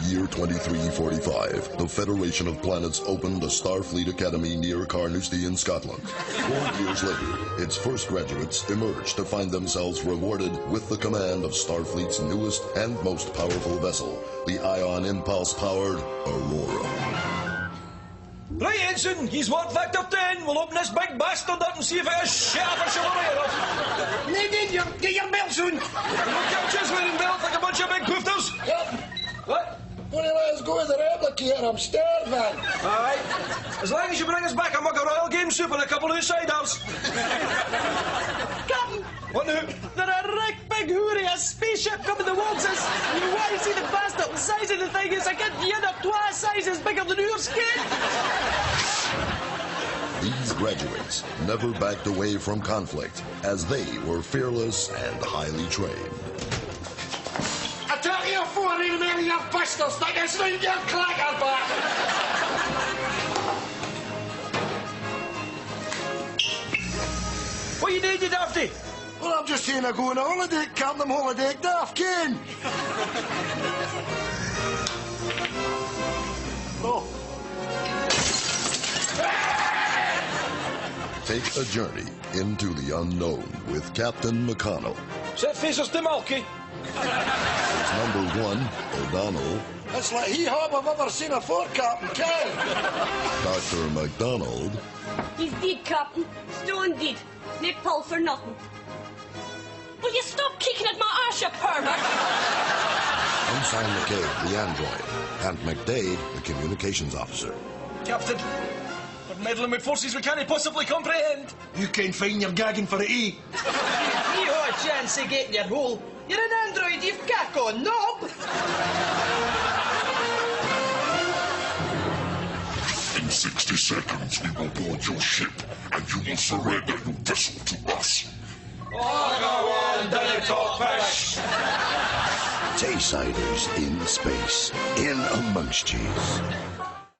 year 2345, the Federation of Planets opened a Starfleet Academy near Carnoustie in Scotland. 4 years later, its first graduates emerged to find themselves rewarded with the command of Starfleet's newest and most powerful vessel, the ion impulse-powered Aurora. Right, Ensign, he's worked Victor 10. We'll open this big bastard up and see if it is shit or something. Nadine, get your belt soon. We'll catch us wearing belts like a bunch of big poofters. Yep. What? Don't you let us go with the replicator, I'm starving. Aye. As long as you bring us back a mug of royal game soup and a couple of ciders. Captain! What now? There's a wreck big hoorie, a spaceship coming towards us. You want to see the bastard? The size of the thing is a good the other twice sizes bigger than your skin. These graduates never backed away from conflict, as they were fearless and highly trained. I took you for even any of your pistols, like I sling your clacker back. What you doing, you dafty? Well, I'm just saying I go on a holiday, Captain, I'm holiday daft, Ken. No. Take a journey into the unknown with Captain McConnell. Set faces to Malky. As number 1, O'Donnell. It's like hee-haw I've ever seen afore, Captain, Ken. Dr. MacDonald. He's dead, Captain. Stone dead. No pull for nothing. Will you stop kicking at my arse, you pervert? Ensign McCabe, the android. And McDade, the communications officer. Captain, we're meddling with forces we can't possibly comprehend. You can't find your gagging for it, You have a chance of getting your hole. You're an android, you've cack on knob. In 60 seconds, we will board your ship, and you will surrender your vessel to us. Taysiders in space, in amongst yous.